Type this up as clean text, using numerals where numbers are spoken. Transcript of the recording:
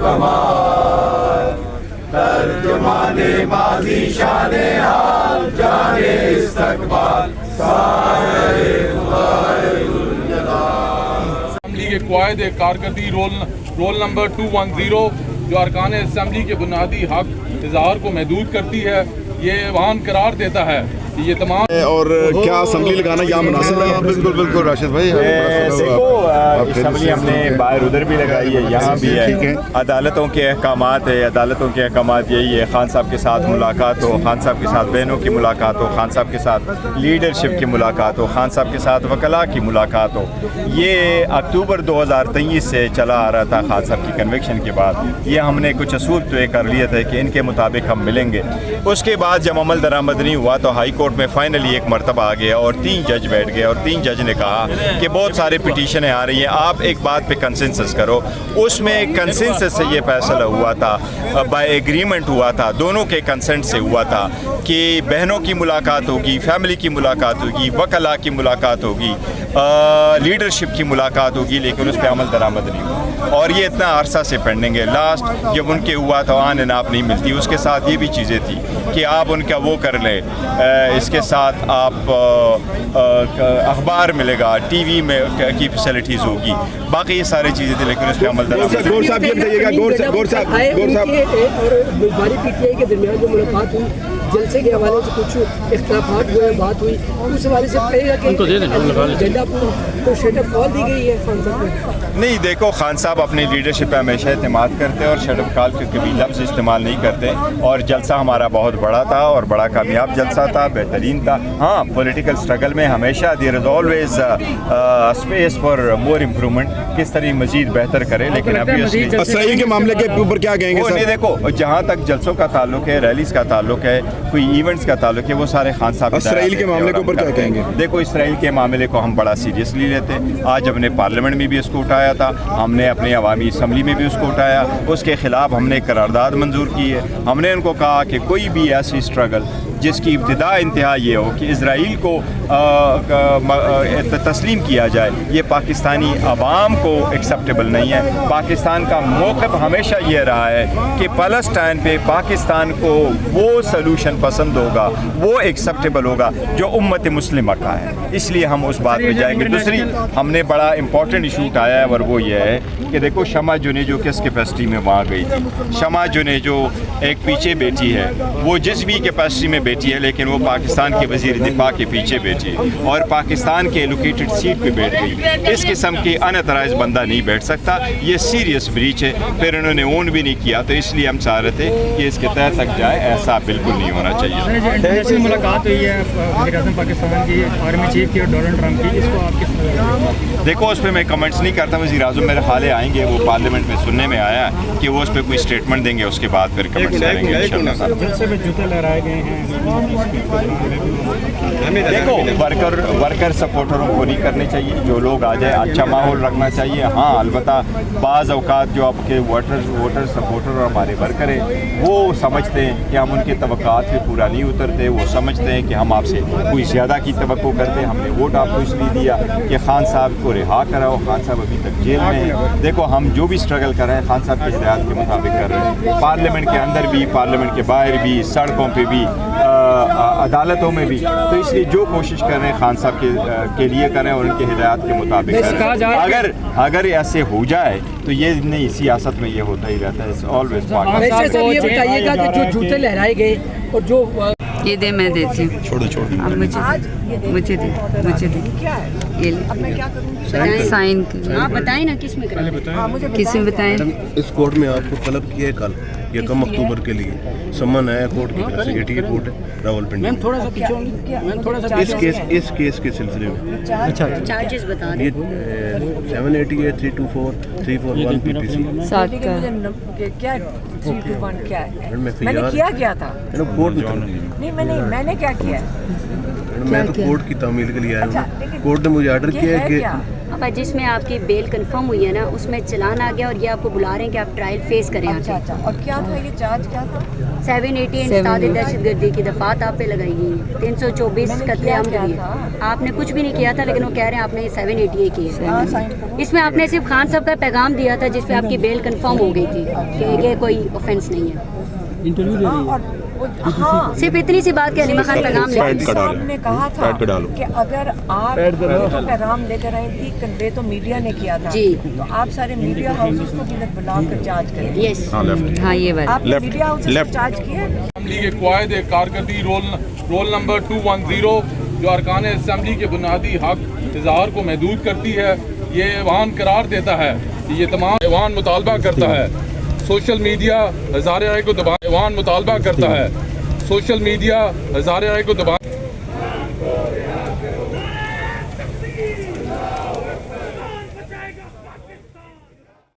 कमाल, तर्जुमाने माज़ी शाने हाल, जाने इस्तक़बाल, सारे ख़ुदाए-उल जलाल। असम्बली के क़वाइद कारकर्दगी रोल नंबर 210 जो अरकान असम्बली के बुनियादी हक इज़हार को महदूद करती है, ये ऐवान करार देता है कि ये तमाम और क्या असम्बली लगाना यहाँ मुनासिब है? बिल्कुल बिल्कुल राशिद भाई, देखो असम्बली हमने बाहर उधर भी लगाई है, यहाँ भी है। अदालतों के अहकामात है, अदालतों के अहकामात यही है, खान साहब के साथ मुलाकात हो, खान साहब के साथ बहनों की मुलाकात हो, खान साहब के साथ लीडरशिप की मुलाकात हो, खान साहब के साथ वकला की मुलाकात हो। ये अक्टूबर 2023 से चला आ रहा था खान साहब की कन्विक्शन के बाद। ये हमने कुछ असूल तय कर लिए थे कि इनके मुताबिक हम मिलेंगे। उसके बाद जब अमल दरामद नहीं हुआ तो हाई कोर्ट में फाइनली एक मरतबा आ गया और 3 जज बैठ गए और 3 जज ने कहा कि बहुत सारे पिटीशनें आ रही हैं, आप एक बात पे कंसेंसस करो। उसमें कंसेंसस से ये फैसला हुआ था, बाय एग्रीमेंट हुआ था, दोनों के कंसेंट से हुआ था कि बहनों की मुलाकात होगी, फैमिली की मुलाकात होगी, वकला की मुलाकात होगी, लीडरशिप की मुलाकात होगी, लेकिन उस पर अमल दरामद नहीं हुआ। और ये इतना अरसा से पेंडिंग है। लास्ट जब उनके हुआ तो आन आप नहीं मिलती, उसके साथ ये भी चीज़ें थी कि आप उनका वो कर लें, इसके साथ आप अखबार मिलेगा, टीवी में की फैसिलिटीज़ होगी, बाकी ये सारी चीज़ें थी, लेकिन उस पर अमल दरामद। गौर साहब ये बताइएगा, गौर साहब और बारी पीटीआई के दरमियान जो मुलाकात हुई, जलसे के हवाले से कुछ इख्तिलाफात हुए, बात हुई, उस हवाले से कहेगा कि एजेंडा को शटअप कॉल दी गई है खान साहब को? नहीं, देखो खान साहब अपनी लीडरशिप पे हमेशा एतमाद करते हैं और शटअप कॉल के कभी लफ्ज़ इस्तेमाल नहीं करते। और जलसा हमारा बहुत बड़ा था और बड़ा कामयाब जलसा था, बेहतरीन था। हाँ, पॉलिटिकल स्ट्रगल में हमेशा there is always space for more improvement, किस तरह मजीद बेहतर करें। लेकिन अभी इसराइल के मामले के ऊपर क्या कहेंगे सर? देखो, जहाँ तक जलसों का ताल्लुक है, रैलीज़ का ताल्लुक है, कोई इवेंट्स का ताल्लुक है, वो सारे खान साहब। इसराइल के मामले के ऊपर क्या कहेंगे? देखो, इसराइल के मामले को हम बड़ा सीरियसली लेते हैं। आज हमने पार्लियामेंट में भी इसको उठाया था, हमने अपनी अवामी असम्बली में भी उसको उठाया, उसके ख़िलाफ़ हमने करारदाद मंजूर की है। हमने उनको कहा कि कोई भी ऐसी स्ट्रगल जिसकी इब्तिदा इंतहा ये हो कि इज़राइल को तस्लीम किया जाए, ये पाकिस्तानी अवाम को एक्सेप्टेबल नहीं है। पाकिस्तान का मौक़िफ़ हमेशा ये रहा है कि फ़लस्तीन पे पाकिस्तान को वो सलूशन पसंद होगा, वो एक्सेप्टेबल होगा जो उम्मत मुस्लिमा का है, इसलिए हम उस बात पे जाएंगे। दूसरी हमने बड़ा इंपॉर्टेंट इशू उठाया है और वो ये है कि देखो, शमा जुनेजो किस कैपेसिटी में वहाँ गई थी? शमा जुनेजो एक पीछे बैठी है, वो जिस भी कैपेसिटी में बैठी है, लेकिन वो पाकिस्तान के वज़ीर दिफा के पीछे बैठी और पाकिस्तान के एलोकेटेड सीट पे बैठ गई। इस किस्म के अनअथराइज बंदा नहीं बैठ सकता, ये सीरियस ब्रीच है। फिर उन्होंने ओन भी नहीं किया, तो इसलिए हम चाह रहे थे कि इसके तह तक जाए, ऐसा बिल्कुल नहीं होना चाहिए। मुलाकात हुई है वज़ीर-ए-आज़म पाकिस्तान की आर्मी चीफ की और डोनाल्ड ट्रंप की, इसको आप किस? देखो, उस पर मैं कमेंट्स नहीं करता। वज़ीर-ए-आज़म मेरे ख्याल आएंगे, वो पार्लियामेंट में सुनने में आया कि वो उस पर कोई स्टेटमेंट देंगे, उसके बाद फिर कमेंट्स करेंगे इंशाअल्लाह। जूते लहराए गए हैं। देखो, वर्कर सपोर्टरों को नहीं करने चाहिए, जो लोग आ जाए, अच्छा माहौल रखना चाहिए। हाँ, अलबत्ता बाज़ औक़ात जो आपके वोटर सपोर्टर और हमारे वर्कर हैं, वो समझते हैं कि हम उनके तवक्कात पे पूरा नहीं उतरते। वो समझते हैं कि हम आपसे कोई ज़्यादा की तवक्को करते हैं। हमने वोट आपको इसलिए दिया कि खान साहब को रिहा कराओ, खान साहब अभी तक जेल में हैं। देखो, हम जो भी स्ट्रगल कर रहे हैं खान साहब की हिदायत के मुताबिक कर रहे हैं, पार्लियामेंट के अंदर भी, पार्लियामेंट के बाहर भी, सड़कों पर भी, अदालतों में भी। तो इसलिए जो कोशिश कर रहे हैं खान साहब के लिए करें और उनके हिदायत के मुताबिक करें। अगर ऐसे हो जाए तो ये नहीं, सियासत में ये होता ही रहता है, ऑलवेज पार्ट। ये बताइएगा कि जो जूते लहराए गए और जो ये दे, मैं देती हूँ। छोड़ो अब मुझे दे ये ले साइन। आप बताएं ना किस में कराएं, किस में बताएं? इस कोर्ट में आपको तलब किया है कल, ये कम अक्टूबर के लिए समन आया कोर्ट की तरफ से, एटी कोर्ट है रावलपिंडी। मैम थोड़ा सा पीछे होंगी, थोड़ा सा इस केस के सिलसिले में चार्जेस बता ये 780 324 341 PTC 60 का क्या 321 क्या है? मैंने किया था कोर्ट नहीं, मैंने क्या किया? मैं तो कोर्ट की तामील के लिए आया हूँ। कोर्ट ने मुझे ऑर्डर किया है कि पापा जिसमें आपकी बेल कंफर्म हुई है ना, उसमें चलान आ गया और ये आपको बुला रहे हैं कि आप ट्रायल फेस करें। अच्छा अच्छा, और क्या था ये चार्ज क्या था? 780 इंसदाद दहशतगर्दी की दफात आप पे लगाई गई है, 324 कत्लेआम के लिए। आपने कुछ भी नहीं किया था, लेकिन वो कह रहे हैं आपने 780 की है। इसमें आपने सिर्फ खान साहब का पैगाम दिया था जिसपे आपकी बेल कंफर्म हो गई थी कि ये कोई ऑफेंस नहीं है। इंटरव्यू दे रही है। हाँ, सिर्फ इतनी सी बात के अलीमा खान पैगाम ले साहब ने कहा था कि अगर आप तो पैगाम लेकर आई थी, कन्वे तो मीडिया ने किया था जी, तो आप सारे मीडिया हाउसेस को भी बुलाकर चार्ज करें। यस हाँ ये बात आप मीडिया हाउसेस चार्ज किए? असम्बली के कायद कारकर्दगी रोल नंबर 210 जो अरकान असम्बली के बुनियादी हक इजहार को महदूद करती है, ये ऐवान करार देता है कि ये तमाम ऐवान मुतालबा करता है सोशल मीडिया हज़ारे आय को दबा ऐवान मुतालबा करता है सोशल मीडिया हज़ारे आय को दबा